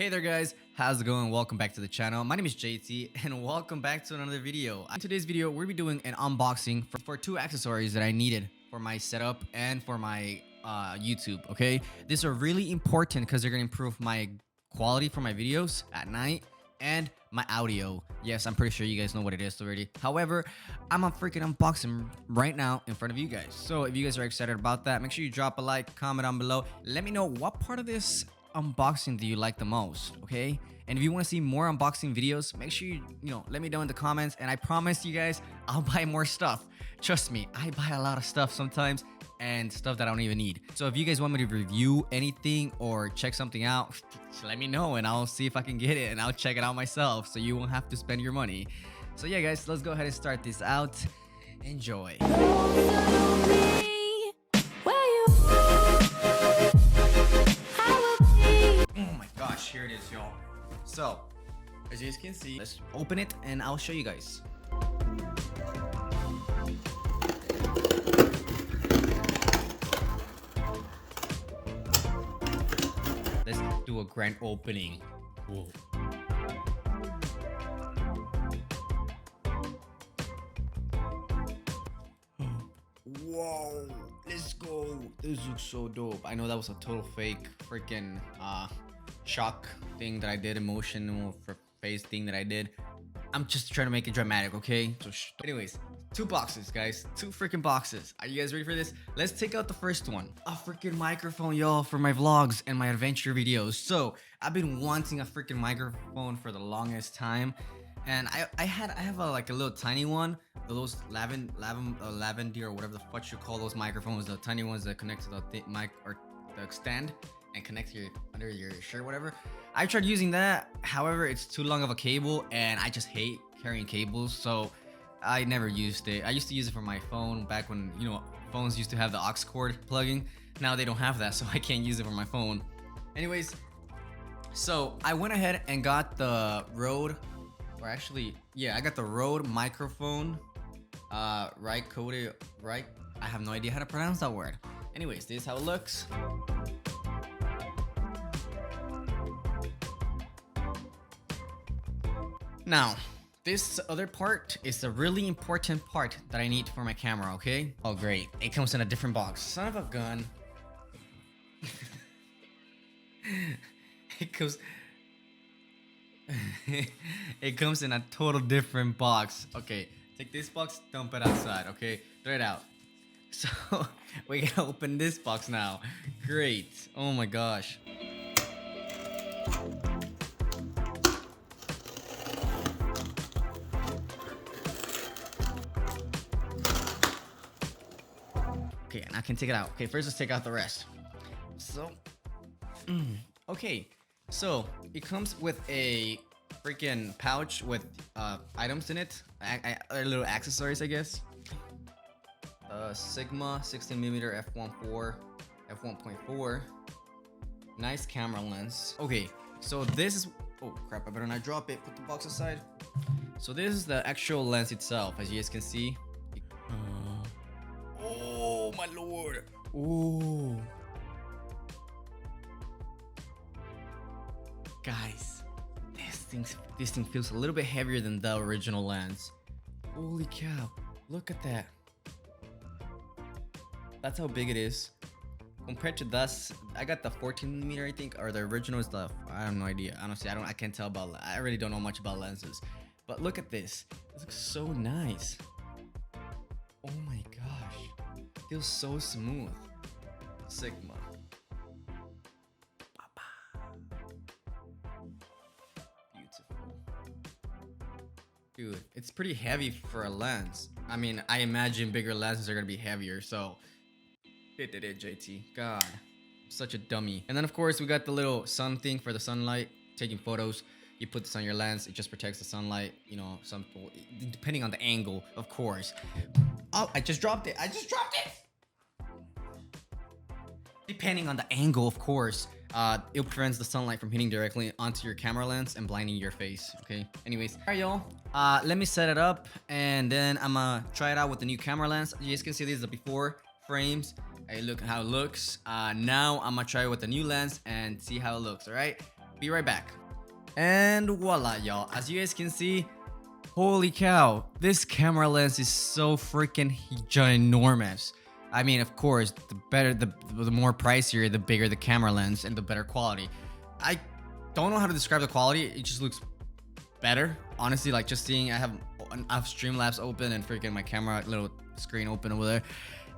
Hey there guys, how's it going? Welcome back to the channel. My name is JT and welcome back to another video. In today's video, we'll be doing an unboxing for two accessories that I needed for my setup and for my YouTube, okay? These are really important because they're gonna improve my quality for my videos at night and my audio. Yes, I'm pretty sure you guys know what it is already. However, I'm a freaking unboxing right now in front of you guys. So if you guys are excited about that, make sure you drop a like, comment down below. Let me know what part of this unboxing do you like the most, okay? And if you want to see more unboxing videos, make sure you let me know in the comments, and I promise you guys I'll buy more stuff. Trust me, I buy a lot of stuff sometimes and stuff that I don't even need. So if you guys want me to review anything or check something out, let me know and I'll see if I can get it and I'll check it out myself so you won't have to spend your money. So yeah guys, let's go ahead and start this out. Enjoy. Here it is, y'all. So as you guys can see, let's open it and I'll show you guys. Let's do a grand opening. Whoa. Whoa, let's go. This looks so dope. I know that was a total fake freaking shock thing that I did, emotional for face thing that I did. I'm just trying to make it dramatic, okay? So anyways, two boxes, guys. Two freaking boxes. Are you guys ready for this? Let's take out the first one. A freaking microphone, y'all, for my vlogs and my adventure videos. So I've been wanting a freaking microphone for the longest time, and I have a little tiny one, those lavender or whatever the fuck you call those microphones, the tiny ones that connect to the mic or the stand and connect under your shirt, whatever. I tried using that, however it's too long of a cable and I just hate carrying cables, so I never used it. I used to use it for my phone back when phones used to have the aux cord plugging. Now they don't have that, so I can't use it for my phone. Anyways, so I went ahead and got the Rode, or actually yeah, I got the Rode microphone right coded right, I have no idea how to pronounce that word. Anyways, this is how it looks. Now, this other part is the really important part that I need for my camera, okay? Oh great, it comes in a different box. Son of a gun. It comes in a total different box. Okay, take this box, dump it outside, okay? Throw it out. So, we gotta open this box now. Great, oh my gosh. Okay, and I can take it out. Okay, first let's take out the rest. So, okay, so it comes with a freaking pouch with items in it, little accessories, I guess. Sigma 16mm f1.4, nice camera lens. Okay, so this is, oh crap, I better not drop it. Put the box aside. So this is the actual lens itself, as you guys can see. Oh my lord. Ooh. Guys, this thing feels a little bit heavier than the original lens. Holy cow, look at that. That's how big it is. Compared to this, I got the 14mm, I think, or the original is the, I have no idea. Honestly, I can't tell about, I really don't know much about lenses. But look at this. This looks so nice. Oh my gosh. Feels so smooth. Sigma. Beautiful. Dude, it's pretty heavy for a lens. I mean, I imagine bigger lenses are gonna be heavier, so it did it, JT. God, such a dummy. And then of course we got the little sun thing for the sunlight, taking photos. You put this on your lens, it just protects the sunlight, some depending on the angle, of course. Oh, I just dropped it. Depending on the angle, of course, it prevents the sunlight from hitting directly onto your camera lens and blinding your face, okay? Anyways, all right, y'all. Let me set it up, and then I'm gonna try it out with the new camera lens. You guys can see these are the before frames. Hey, look how it looks. Now I'm gonna try it with the new lens and see how it looks, all right? Be right back. And voila, y'all. As you guys can see, holy cow, this camera lens is so freaking ginormous. I mean, of course, the better, the more pricier, the bigger the camera lens and the better quality. I don't know how to describe the quality. It just looks better, honestly. Like just seeing, I have Streamlabs open and freaking my camera little screen open over there,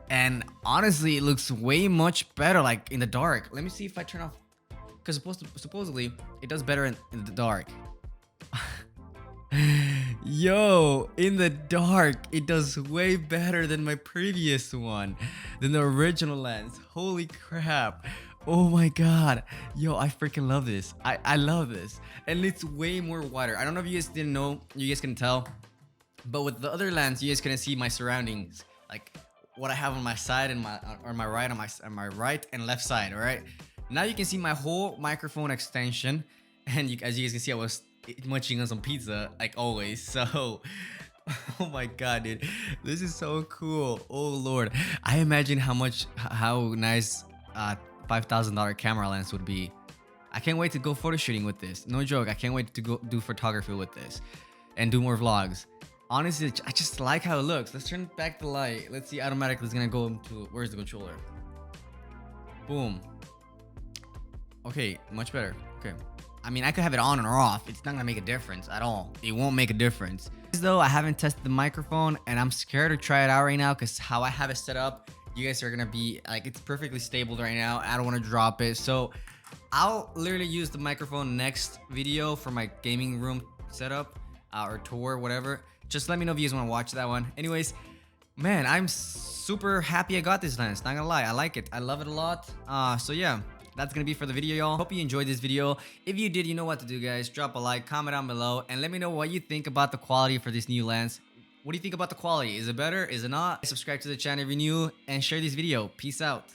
and honestly, it looks way much better like in the dark. Let me see if I turn off, because supposedly it does better in the dark. Yo, in the dark it does way better than my previous one, than the original lens. Holy crap. Oh my god. Yo, I freaking love this. I love this. And it's way more wider. I don't know if you guys didn't know, you guys can tell, but with the other lens you guys can see my surroundings, like what I have on my side and my right, on my right and left side. All right, now you can see my whole microphone extension, and as you guys can see, I was munching on some pizza like always. So oh my god, dude, this is so cool. Oh lord, I imagine how nice $5,000 camera lens would be. I can't wait to go photo shooting with this. No joke, I can't wait to go do photography with this and do more vlogs. Honestly, I just like how it looks. Let's turn back the light. Let's see, automatically it's gonna go into, where's the controller? Boom. Okay, much better. Okay, I mean, I could have it on or off. It's not gonna make a difference at all. It won't make a difference. Though I haven't tested the microphone and I'm scared to try it out right now, because how I have it set up, you guys are gonna be like, it's perfectly stable right now. I don't want to drop it, so I'll literally use the microphone next video for my gaming room setup or tour, whatever. Just let me know if you guys want to watch that one. Anyways, man, I'm super happy I got this lens, not gonna lie. I like it, I love it a lot. So yeah, that's gonna be for the video, y'all. Hope you enjoyed this video. If you did, you know what to do, guys. Drop a like, comment down below, and let me know what you think about the quality for this new lens. What do you think about the quality? Is it better? Is it not? Subscribe to the channel if you're new, and share this video. Peace out.